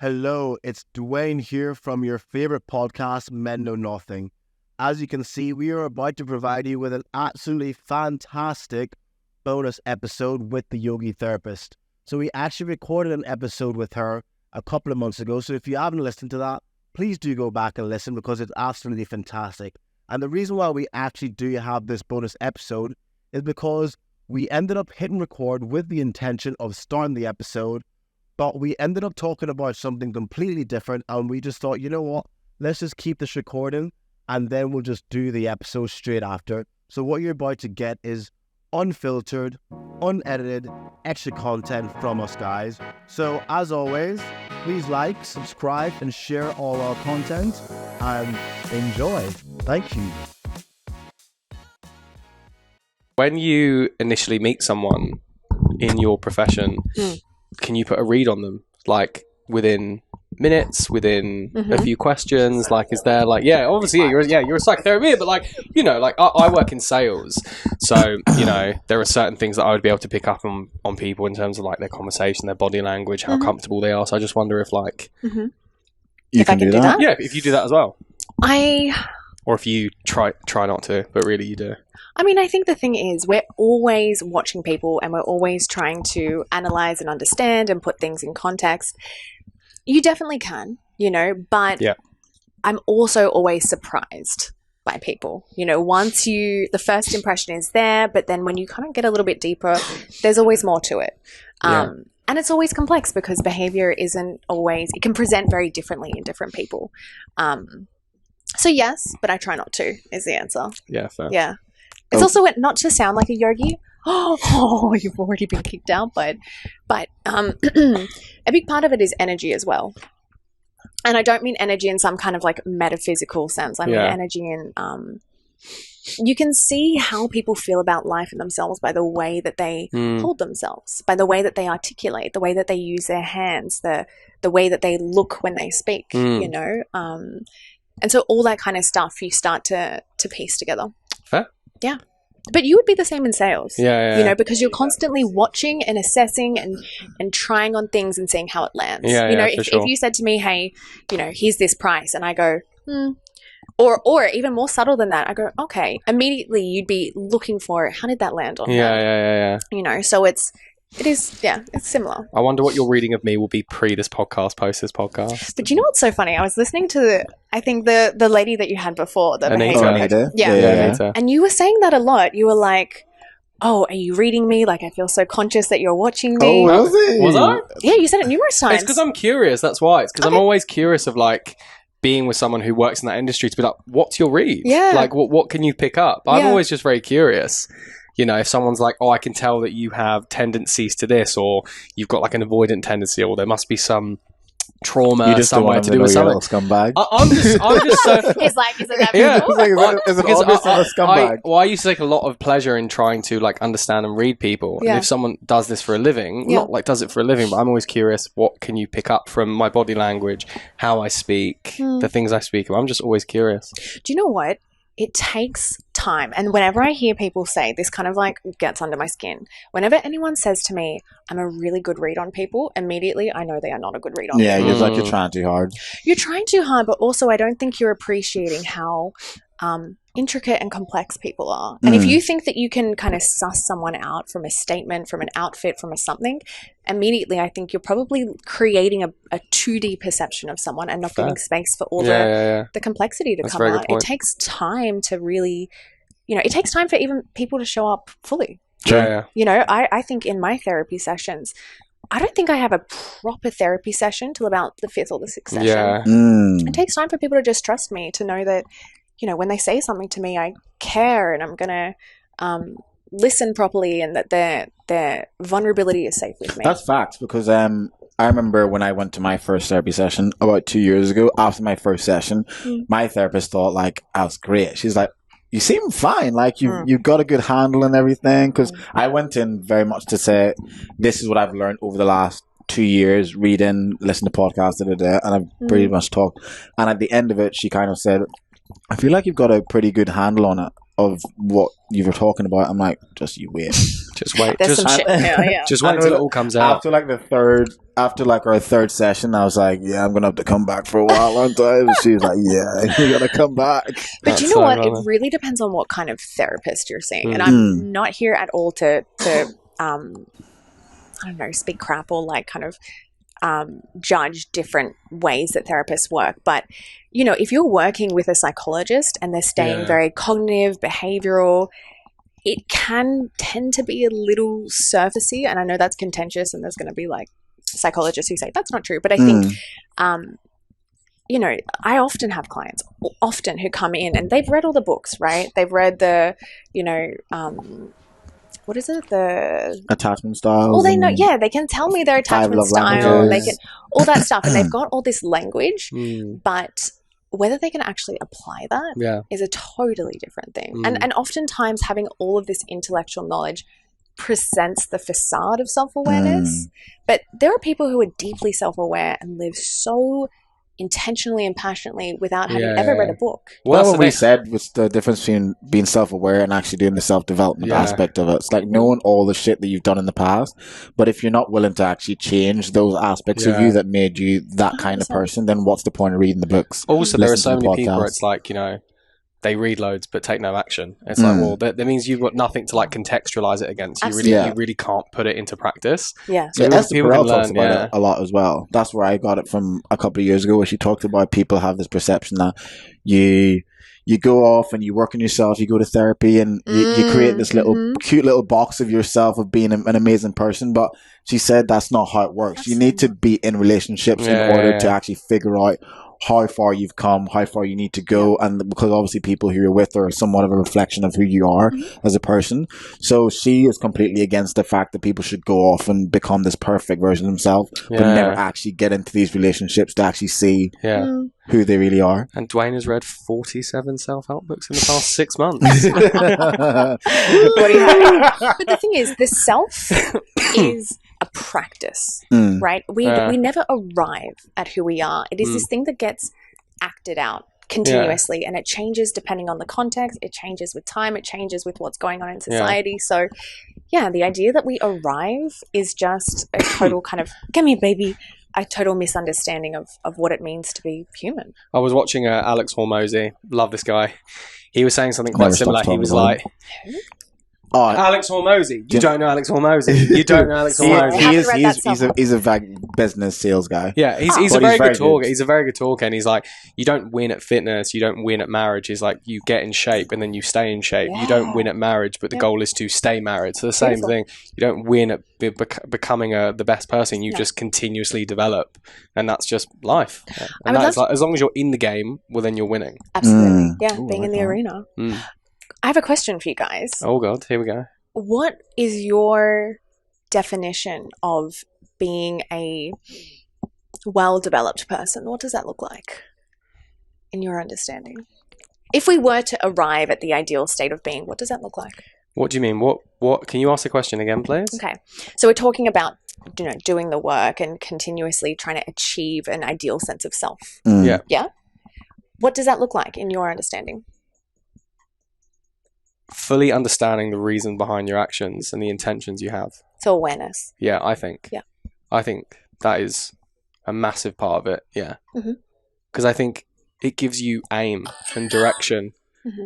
Hello, it's Dwayne here from your favorite podcast, Men Know Nothing. As you can see, we are about to provide you with an absolutely fantastic bonus episode with the Yogi Therapist. So we actually recorded an episode with her a couple of months ago. So if you haven't listened to that, please do go back and listen because it's absolutely fantastic. And the reason why we actually do have this bonus episode is because we ended up hitting record with the intention of starting the episode, but we ended up talking about something completely different, and we just thought, you know what, let's just keep this recording, and then we'll just do the episode straight after. So what you're about to get is unfiltered, unedited, extra content from us, guys. So as always, please like, subscribe, and share all our content, and enjoy. Thank you. When you initially meet someone in your profession, can you put a read on them? Like within minutes, within a few questions? Like, is there like, obviously you're a psychotherapist, but like, I work in sales. So, there are certain things that I would be able to pick up on people in terms of like their conversation, their body language, how comfortable they are. So I just wonder if like, you can do that? Yeah, if you do that as well. Or if you try not to, but really you do. I mean, I think the thing is we're always watching people and we're always trying to analyze and understand and put things in context. You definitely can, but I'm also always surprised by people. Once the first impression is there, but then when you kind of get a little bit deeper, there's always more to it. And it's always complex because behavior isn't always, it can present very differently in different people. So yes, but I try not to is the answer. Yeah, fair. Yeah. It's also not to sound like a yogi. Oh, you've already been kicked out, but a big part of it is energy as well. And I don't mean energy in some kind of like metaphysical sense. I mean energy in you can see how people feel about life and themselves by the way that they hold themselves, by the way that they articulate, the way that they use their hands, the way that they look when they speak, and so all that kind of stuff you start to piece together. Fair. Yeah. But you would be the same in sales. Yeah. Because you're constantly watching and assessing and trying on things and seeing how it lands. If you said to me, hey, here's this price, and I go, or even more subtle than that, I go, okay, immediately you'd be looking for it. How did that land on her? Yeah. So it's similar. I wonder what your reading of me will be pre this podcast, post this podcast. But you know what's so funny? I was listening to, I think the lady that you had before, the behaviour. Anita? Yeah. And you were saying that a lot. You were like, oh, are you reading me? Like, I feel so conscious that you're watching me. Oh, was I? Yeah, you said it numerous times. It's because I'm curious. That's why. It's because I'm always curious of like being with someone who works in that industry to be like, what's your read? Yeah. Like, what can you pick up? I'm always just very curious. If someone's like, oh, I can tell that you have tendencies to this, or you've got like an avoidant tendency, or there must be some trauma somewhere to do with something. Scumbag. I'm just so. It's like, is it that Yeah. people? Is it obvious I'm a scumbag? I used to take a lot of pleasure in trying to like understand and read people. Yeah. And if someone does this for a living, not like does it for a living, but I'm always curious, what can you pick up from my body language, how I speak, the things I speak about? I'm just always curious. Do you know what? It takes time. And whenever I hear people say this, kind of like gets under my skin. Whenever anyone says to me, I'm a really good read on people, immediately I know they are not a good read on people. You're like, you're trying too hard. You're trying too hard, but also I don't think you're appreciating how intricate and complex people are. And if you think that you can kind of suss someone out from a statement, from an outfit, from a something, immediately I think you're probably creating a 2D perception of someone and not giving space for all the complexity to come out. It takes time to really, it takes time for even people to show up fully. Yeah. I think in my therapy sessions, I don't think I have a proper therapy session till about the 5th or the 6th session. Yeah. It takes time for people to just trust me, to know that, when they say something to me, I care and I'm going to listen properly and that their vulnerability is safe with me. That's facts, because I remember when I went to my first therapy session about 2 years ago, after my first session, my therapist thought like I was great. She's like, you seem fine. Like you've got a good handle and everything. Because I went in very much to say, this is what I've learned over the last 2 years, reading, listening to podcasts, and I've pretty much talked. And at the end of it, she kind of said, I feel like you've got a pretty good handle on it, of what you were talking about. I'm like, just you wait. Just wait. There's Just, some shit here, yeah. just wait until it all comes out. After our third session, I was like, yeah, I'm gonna have to come back for a while, aren't I? And she's like, yeah, you gotta come back. But you know what? It really depends on what kind of therapist you're seeing. And I'm not here at all to I don't know, speak crap or like kind of judge different ways that therapists work. But, you know, if you're working with a psychologist and they're staying very cognitive, behavioral, it can tend to be a little surfacey. And I know that's contentious and there's going to be like psychologists who say that's not true. But I think, you know, I often have clients who come in and they've read all the books, right? They've read the, you know, what is it? The attachment styles. Well, they know. Yeah, they can tell me their attachment style. They can all that stuff, and they've got all this language. But whether they can actually apply that is a totally different thing. And oftentimes, having all of this intellectual knowledge presents the facade of self-awareness. But there are people who are deeply self-aware and live so intentionally and passionately without having ever read a book. Well, what we said was the difference between being self-aware and actually doing the self-development aspect of it. It's like knowing all the shit that you've done in the past, but if you're not willing to actually change those aspects of you that made you that kind 100%. of person, then what's the point of reading the books? Also, there are so many people where it's like, you know, they read loads but take no action. It's like, well, that means you've got nothing to like contextualize it against. You really can't put it into practice. So Esther Perel talks about it a lot as well. That's where I got it from a couple of years ago, where she talked about people have this perception that you go off and you work on yourself, you go to therapy and you create this little cute little box of yourself of being an amazing person. But she said that's not how it works. You need to be in relationships in order to actually figure out how far you've come, how far you need to go, and because obviously people who you're with are somewhat of a reflection of who you are as a person. So she is completely against the fact that people should go off and become this perfect version of themselves, but never actually get into these relationships to actually see who they really are. And Dwayne has read 47 self-help books in the past 6 months. What do you have? But the thing is, the self is a practice, right? We never arrive at who we are. It is this thing that gets acted out continuously, and it changes depending on the context. It changes with time. It changes with what's going on in society. So, the idea that we arrive is just a total kind of, come here, baby, a total misunderstanding of what it means to be human. I was watching Alex Hormozy. Love this guy. He was saying something quite similar. He was like... Alex Hormozy. You don't know Alex Hormozy. You don't know Alex Hormozy. He's a business sales guy. Yeah, he's a very good talker. He's a very good talker, and he's like, you don't win at fitness, you don't win at marriage. He's like, you get in shape and then you stay in shape. You don't win at marriage, but the goal is to stay married. So the same thing. You don't win at becoming the best person. You just continuously develop, and that's just life. And that's like, as long as you're in the game, well, then you're winning. Absolutely, being in the arena. I have a question for you guys. Oh God, here we go. What is your definition of being a well-developed person? What does that look like in your understanding? If we were to arrive at the ideal state of being, what does that look like? What do you mean? What? Can you ask the question again, please? Okay. So we're talking about, you know, doing the work and continuously trying to achieve an ideal sense of self. Yeah. Yeah? What does that look like in your understanding? Fully understanding the reason behind your actions and the intentions you have. So awareness. Yeah, I think. Yeah. I think that is a massive part of it. Yeah. Because I think it gives you aim and direction.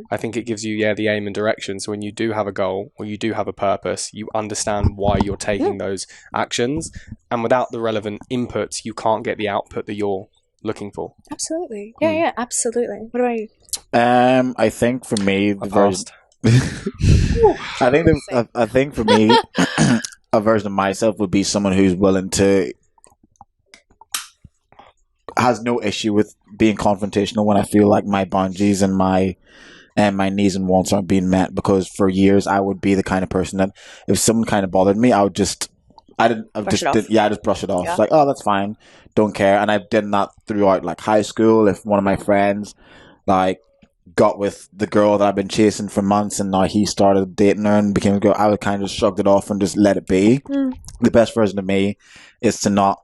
I think it gives you, the aim and direction. So when you do have a goal or you do have a purpose, you understand why you're taking those actions. And without the relevant inputs, you can't get the output that you're looking for. Absolutely. Yeah, absolutely. What about you? I think for me, I think for me, a version of myself would be someone who's willing to, has no issue with being confrontational when I feel like my boundaries and my needs and wants aren't being met. Because for years I would be the kind of person that if someone kind of bothered me, I just brush it off. It's like, oh, that's fine, don't care. And I've done that throughout like high school. If one of my friends like got with the girl that I've been chasing for months and now he started dating her and became a girl, I would kind of just shrugged it off and just let it be. The best version of me is to not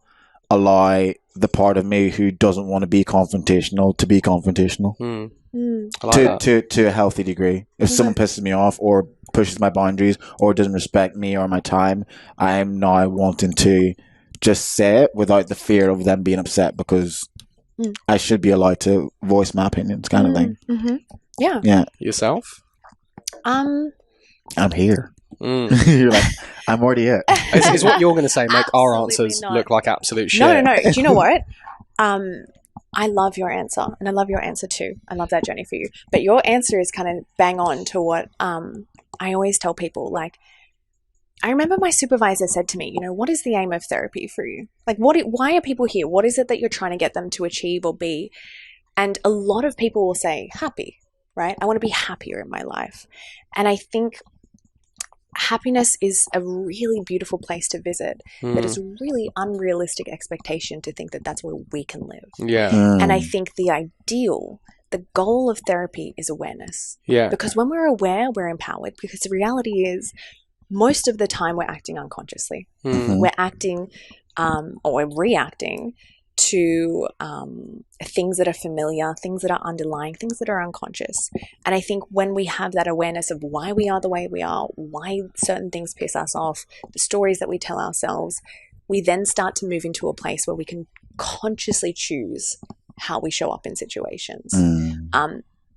allow the part of me who doesn't want to be confrontational to be confrontational. I like that. To a healthy degree. If someone pisses me off or pushes my boundaries or doesn't respect me or my time, I am now wanting to just say it without the fear of them being upset, because I should be allowed to voice my opinions, kind of thing. Yeah. Yourself? I'm here. You're like, I'm already here. Is what you're going to say make our Absolutely answers not. look like absolute shit? No. Do you know what? I love your answer, and I love your answer too. I love that journey for you. But your answer is kind of bang on to what I always tell people. Like, I remember my supervisor said to me, what is the aim of therapy for you? Like, why are people here? What is it that you're trying to get them to achieve or be? And a lot of people will say, happy, right? I want to be happier in my life. And I think happiness is a really beautiful place to visit, but it's a really unrealistic expectation to think that that's where we can live. Yeah. And I think the goal of therapy is awareness. Yeah. Because when we're aware, we're empowered. Because the reality is, most of the time we're acting unconsciously. We're acting or we're reacting to things that are familiar, things that are underlying, things that are unconscious. And I think when we have that awareness of why we are the way we are, why certain things piss us off, the stories that we tell ourselves, we then start to move into a place where we can consciously choose how we show up in situations.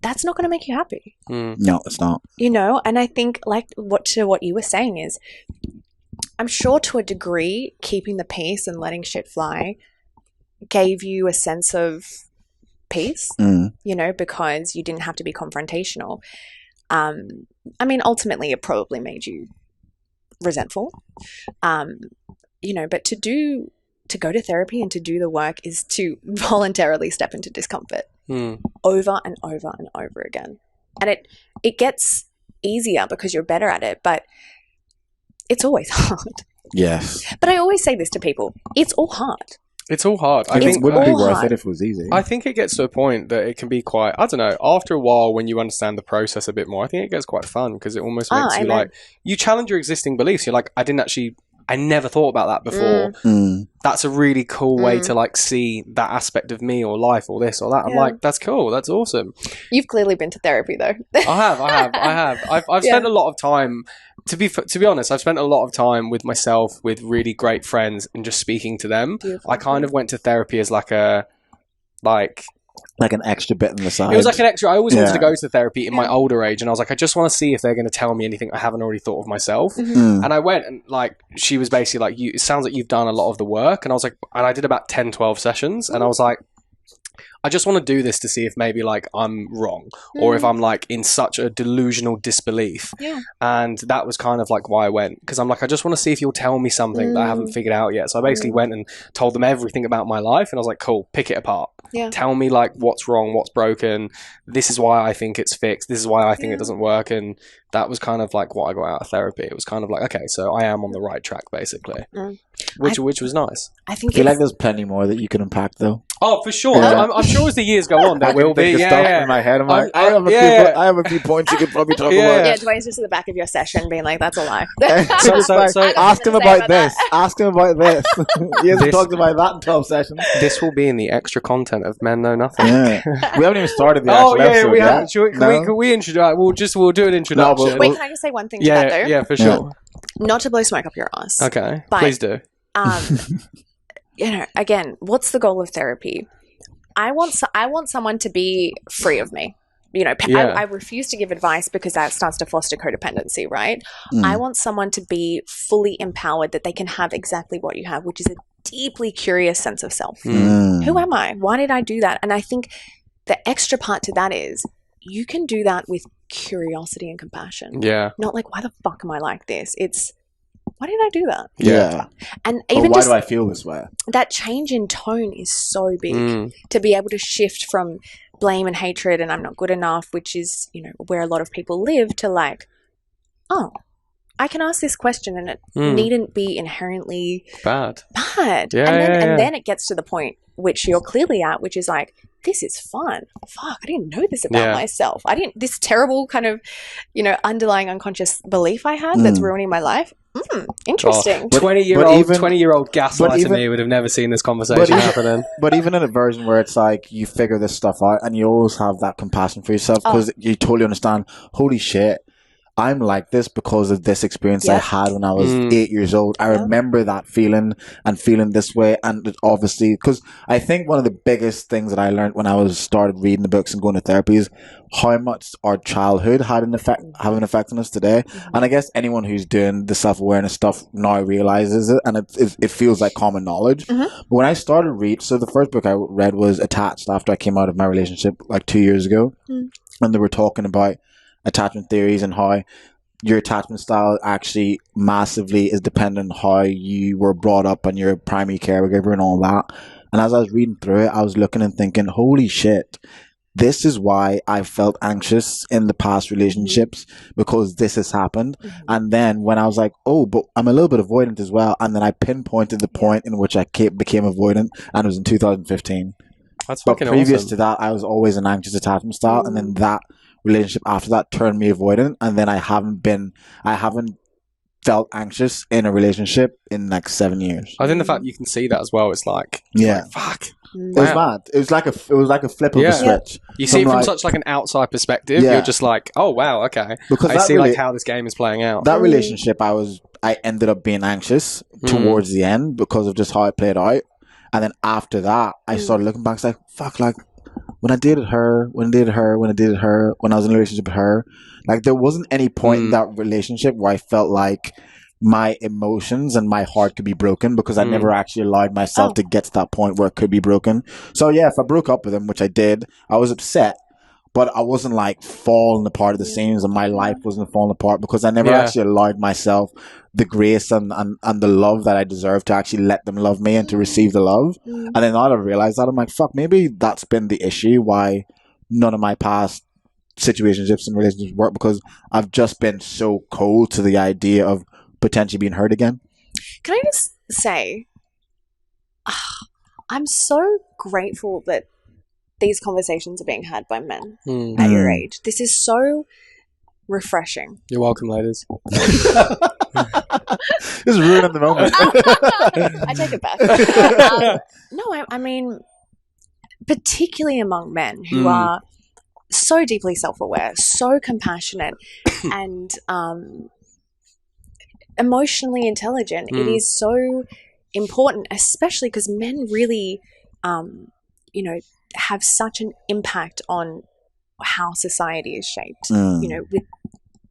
That's not going to make you happy. No, it's not. And I think what you were saying is, I'm sure to a degree, keeping the peace and letting shit fly gave you a sense of peace, because you didn't have to be confrontational. I mean, ultimately, it probably made you resentful, but to go to therapy and to do the work is to voluntarily step into discomfort over and over and over again. And it gets easier because you're better at it, but it's always hard. Yes. But I always say this to people, it's all hard. It's all hard. I It think wouldn't be worth hard. it if it was easy. I think it gets to a point that it can be quite, I don't know, after a while when you understand the process a bit more, I think it gets quite fun because it almost makes you like, you challenge your existing beliefs. You're like, I never thought about that before. That's a really cool way to like see that aspect of me or life or this or that. I'm like, that's cool. That's awesome. You've clearly been to therapy though. I have. I've spent a lot of time, to be honest, I've spent a lot of time with myself, with really great friends and just speaking to them. Beautiful. I kind of went to therapy as like an extra bit on the side. it was like an extra. I always wanted to go to therapy in my older age, and I was like, I just want to see if they're going to tell me anything I haven't already thought of myself. And I went, and like, she was basically like, it sounds like you've done a lot of the work. And I was like, and I did about 10, 12 sessions, and I was like, I just want to do this to see if maybe like I'm wrong or if I'm like in such a delusional disbelief. And that was kind of like why I went, because I'm like, I just want to see if you'll tell me something that I haven't figured out yet. So I basically went and told them everything about my life, and I was like, cool, pick it apart. Tell me like what's wrong, what's broken. This is why I think it's fixed. This is why I think it doesn't work. And that was kind of like what I got out of therapy. It was kind of like, okay, so I am on the right track basically, which was nice. I think I feel like there's plenty more that you can unpack though. Oh, for sure. Yeah. I'm sure as the years go on, there will be. Stuff in my head. I'm like, I have a few points you could probably talk about. Yeah, Dwayne's just at the back of your session being like, that's a lie. So ask him about this. Ask him about this. He hasn't talked about that in 12 sessions. This will be in the extra content of Men Know Nothing. Yeah. We haven't even started the actual episode we yet. haven't. Can we introduce? We'll do an introduction. Wait, can I just say one thing to that though? Yeah, for sure. Not to blow smoke up your ass. Okay, but, please do. Again, what's the goal of therapy? I want someone to be free of me. I refuse to give advice because that starts to foster codependency, right? I want someone to be fully empowered, that they can have exactly what you have, which is a deeply curious sense of self. Who am I? Why did I do that? And I think the extra part to that is you can do that with curiosity and compassion. Yeah. Not like, why the fuck am I like this? It's, why did I do that? Yeah. And even why do I feel this way? That change in tone is so big to be able to shift from blame and hatred and I'm not good enough, which is, where a lot of people live, to like, oh, I can ask this question and it needn't be inherently bad. Yeah, and then it gets to the point which you're clearly at, which is like, this is fun. Fuck, I didn't know this about myself. This terrible kind of, underlying unconscious belief I had that's ruining my life. Interesting. 20-year-old gaslighting even- me would have never seen this conversation happening. But even in a version where it's like you figure this stuff out and you always have that compassion for yourself because you totally understand, holy shit, I'm like this because of this experience I had when I was 8 years old. I remember that feeling and feeling this way. And it obviously, because I think one of the biggest things that I learned when I started reading the books and going to therapy is how much our childhood have an effect on us today. And I guess anyone who's doing the self-awareness stuff now realizes it, and it feels like common knowledge. But when I started so the first book I read was Attached after I came out of my relationship like 2 years ago. And they were talking about attachment theories and how your attachment style actually massively is dependent on how you were brought up and your primary caregiver and all that. And as I was reading through it, I was looking and thinking, holy shit, this is why I felt anxious in the past relationships, because this has happened. And then when I was like, oh, but I'm a little bit avoidant as well. And then I pinpointed the point in which I became avoidant, and it was in 2015. That's But fucking previous awesome. to that, I was always an anxious attachment style. And then that relationship after that turned me avoidant, and then I haven't felt anxious in a relationship in like 7 years. I think the fact you can see that as well, it's like, fuck. It was mad. It was like a flip of a switch. You see it from such like an outside perspective. You're just like, oh wow, okay. Because I see like how this game is playing out. That relationship, I ended up being anxious towards the end because of just how it played out. And then after that, I started looking back. It's like, fuck, like when I dated her, when I was in a relationship with her, like there wasn't any point in that relationship where I felt like my emotions and my heart could be broken, because I never actually allowed myself to get to that point where it could be broken. So yeah, if I broke up with him, which I did, I was upset, but I wasn't like falling apart at the seams, and my life wasn't falling apart because I never actually allowed myself the grace and the love that I deserve to actually let them love me and to receive the love. And then now that I've realized that, I'm like, fuck, maybe that's been the issue why none of my past situationships and relationships work, because I've just been so cold to the idea of potentially being hurt again. Can I just say, I'm so grateful that these conversations are being had by men at your age. This is so refreshing. You're welcome, ladies. This is ruining the moment. I take it back. No, I mean, particularly among men who are so deeply self-aware, so compassionate, and emotionally intelligent. It is so important, especially because men really, have such an impact on how society is shaped. With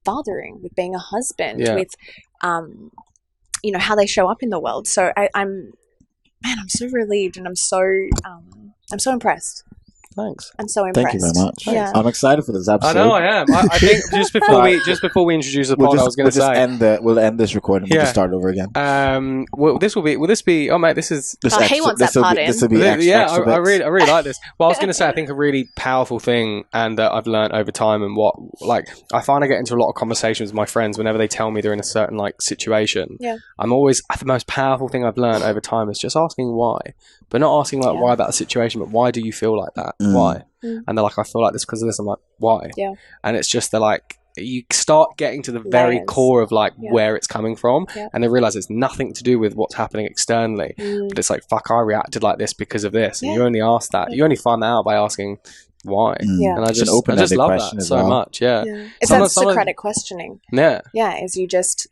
fathering, with being a husband, with how they show up in the world. So I'm so relieved, and I'm so impressed. Thanks. I'm so impressed. Thank you very much. Yeah. I'm excited for this episode. I know I am. I think just before we introduce the pod, I was going to say we'll end this recording. We'll just start over again. Will this be? Oh mate, this is. He wants that part in. This will be extra I really like this. Well, I was going to say, I think a really powerful thing, and that I've learned over time, and what I find I get into a lot of conversations with my friends whenever they tell me they're in a certain situation. Yeah. I'm always, the most powerful thing I've learned over time is just asking why, but not asking why about the situation, but why do you feel like that? Why? And they're like, I feel like this because of this. I'm like, why? Yeah. And it's just, they're like, you start getting to the very core of where it's coming from, and they realize it's nothing to do with what's happening externally, but it's like, fuck, I reacted like this because of this. And you only ask that. You only find that out by asking why. And I just love that so much. It's that Socratic questioning. Yeah. Is you just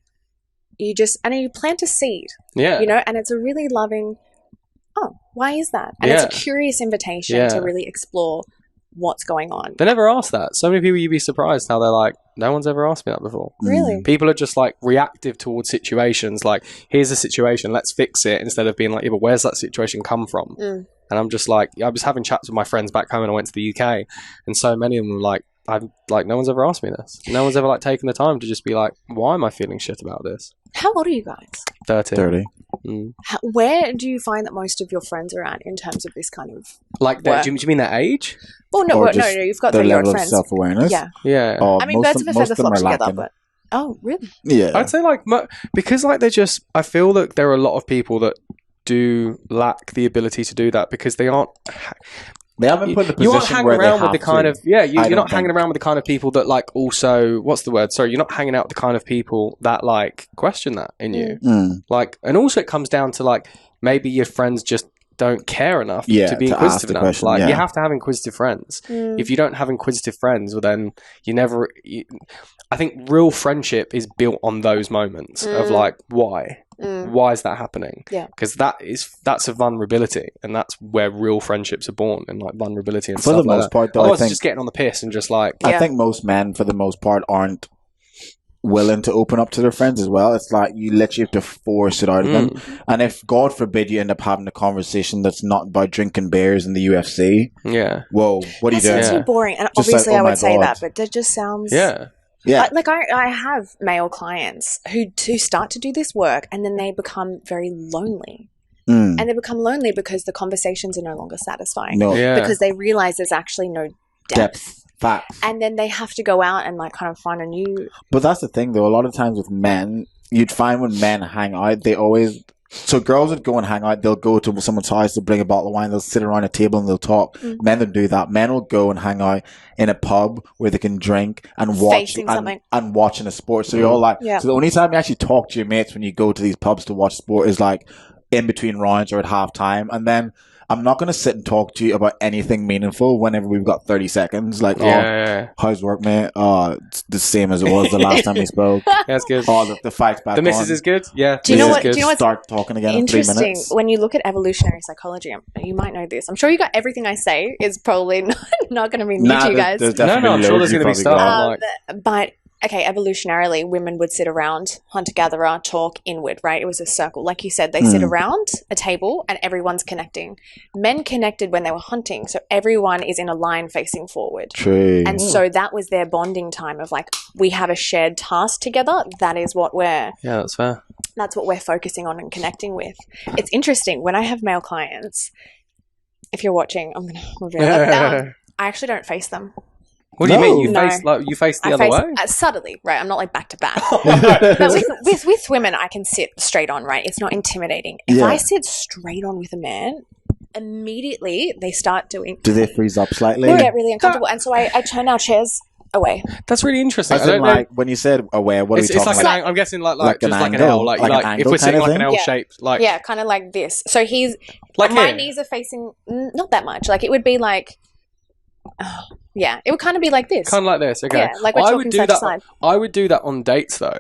and you plant a seed. Yeah. And it's a really loving, why is that? And it's a curious invitation to really explore what's going on. They never ask that. So many people, you'd be surprised how they're like, no one's ever asked me that before. Really? People are just reactive towards situations. Like, here's a situation, let's fix it, instead of being like, yeah, but where's that situation come from? And I'm just like, I was having chats with my friends back home when I went to the UK, and so many of them were like, no one's ever asked me this. No one's ever taken the time to just be like, why am I feeling shit about this? How old are you guys? 30. Where do you find that most of your friends are at in terms of this kind of do you mean their age? Oh no, no, you've got their 30-year-old level friends. of self-awareness. Yeah. I mean, birds of a feather flock together, but really? Yeah. I'd say because they're just, I feel that there are a lot of people that do lack the ability to do that because they aren't. They haven't put in a you aren't position hanging where they around with have the kind to. of you're don't not hanging think. around with the kind of people that like also what's the word? Sorry, you're not hanging out with the kind of people that like question that in you. Like, and also it comes down to like maybe your friends just don't care enough to be to ask inquisitive the enough. question, Like yeah. you have to have inquisitive friends. If you don't have inquisitive friends, well then you never. I think real friendship is built on those moments of like why. Why is that happening? Yeah, because that's a vulnerability, and that's where real friendships are born, and like vulnerability and For stuff the like most that. part, though, Otherwise, I it's think just getting on the piss and just like I think most men, for the most part, aren't willing to open up to their friends as well. It's like you literally have to force it out of them. And if, God forbid, you end up having a conversation that's not about drinking beers in the UFC, yeah, whoa, what are you that doing? sounds too boring. And Just obviously, like, oh I my would say God. that, but that just sounds yeah. Yeah. Like I have male clients who start to do this work and then they become very lonely. And they become lonely because the conversations are no longer satisfying. No. Yeah. Because they realize there's actually no depth. Facts. And then they have to go out and like kind of find a new... But that's the thing, though. A lot of times with men, you'd find when men hang out, they always... So girls would go and hang out. They'll go to someone's house, they'll bring a bottle of wine, they'll sit around a table and they'll talk. Men don't do that. Men will go and hang out in a pub where they can drink and watch and watching a sport. So you're all like... Yeah. So the only time you actually talk to your mates when you go to these pubs to watch sport is like in between rounds or at halftime. And then I'm not going to sit and talk to you about anything meaningful whenever we've got 30 seconds. Like, how's work, mate? It's the same as it was the last time we spoke. That's good. The fight's back The missus on. is good. Yeah. Do you know what? Good. Do you know what's Start talking again in 3 interesting? minutes. When you look at evolutionary psychology, you might know this. I'm sure you got everything I say is probably not going to be new to you guys. There's No, definitely I'm sure loads there's you going to be probably stuff. got. But okay, evolutionarily, women would sit around, hunter-gatherer, talk inward, right? It was a circle. Like you said, they sit around a table and everyone's connecting. Men connected when they were hunting, so everyone is in a line facing forward. True. And so that was their bonding time of like, we have a shared task together. That is what Yeah, that's fair. that's what we're focusing on and connecting with. It's interesting. When I have male clients, if you're watching, I'm going to move it down. I actually don't face them. What do you mean? You No. face the other way? Subtly, right? I'm not like back to back. But with women, I can sit straight on, right? It's not intimidating. If I sit straight on with a man, immediately they start doing... Do they freeze up slightly? They get really uncomfortable. And so I turn our chairs away. That's really interesting. As in, like, when you said away, what are we It's talking like about? an, I'm guessing like an just like an angle? L, like Like an if angle we're sitting kind of like an thing? L shaped, like Yeah, kind of like this. So he's... like my here. knees are facing... Not that much. Like, it would be like... yeah, it would kind of be like this. Kind of like this, okay. Yeah, like we're I talking would do side to that. side. I would do that on dates though.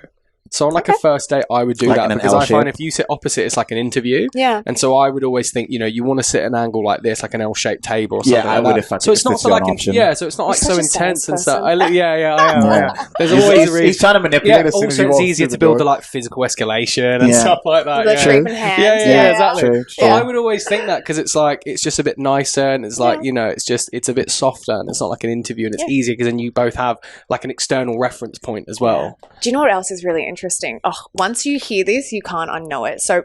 So on like a first date, I would do Like that in an because L I find shape? if you sit opposite, it's like an interview. Yeah. And so I would always think, you want to sit an angle like this, like an L-shaped table or something Yeah, I like would that. if I So could it's not fit so you an like option. so it's not like You're so such a intense and stuff. salesperson. I am. Yeah. There's always a reason. He's trying to manipulate as soon as Also, he it's walks easier through to the build door. the like physical escalation and Yeah. stuff like that. The yeah. treatment hands. Yeah, exactly. True. But Yeah. I would always think that because it's like it's just a bit nicer and it's like it's a bit softer and it's not like an interview and it's easier because then you both have like an external reference point as well. Do you know what else is really interesting? Oh, once you hear this, you can't unknow it. So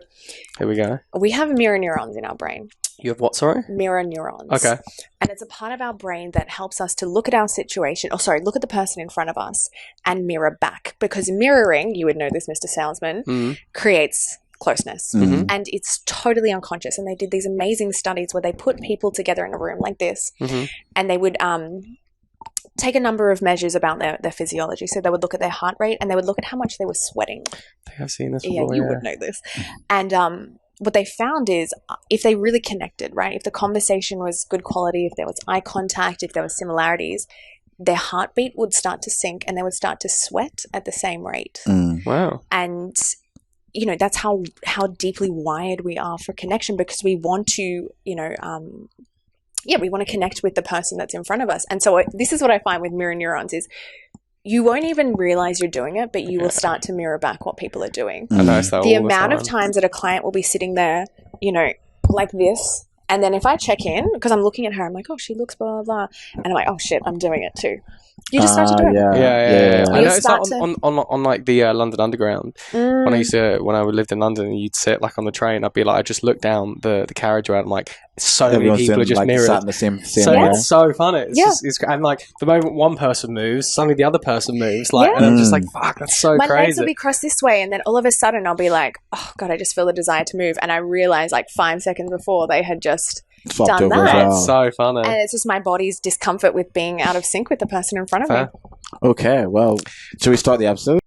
Here we go. we have mirror neurons in our brain. You have what? Sorry. Mirror neurons. Okay. And it's a part of our brain that helps us to look at our situation, look at the person in front of us and mirror back. Because mirroring, you would know this, Mr. Salesman, creates closeness. Mhm. And it's totally unconscious. And they did these amazing studies where they put people together in a room like this and they would take a number of measures about their physiology. So they would look at their heart rate and they would look at how much they were sweating. I think I've seen this Yeah, before. you would know this. And what they found is if they really connected, right, if the conversation was good quality, if there was eye contact, if there were similarities, their heartbeat would start to sink and they would start to sweat at the same rate. Wow. And that's how deeply wired we are for connection because we want to, we want to connect with the person that's in front of us. And so this is what I find with mirror neurons is you won't even realize you're doing it, but you will start to mirror back what people are doing. I notice that The all amount time. of times that a client will be sitting there, like this, and then if I check in, because I'm looking at her, I'm like, oh, she looks blah, blah, blah. And I'm like, oh, shit, I'm doing it too. You just start to do it. Yeah. I You noticed that start on like the London Underground. When I lived in London, and you'd sit like on the train, I'd be like, I just look down the carriageway. I'm like, so Everyone's many people are just like, mirrored. sat in the same So area. it's so funny. It's Yeah. just, and like the moment one person moves, suddenly the other person moves. Like, and I'm just like, fuck, that's so My legs crazy. will be crossed this way, and then all of a sudden I'll be like, oh, God, I just feel the desire to move. And I realize like 5 seconds before they had just Swapped done over as that. well. That's so funny. And it's just my body's discomfort with being out of sync with the person in front of Fair. me. Okay, well, shall we start the episode?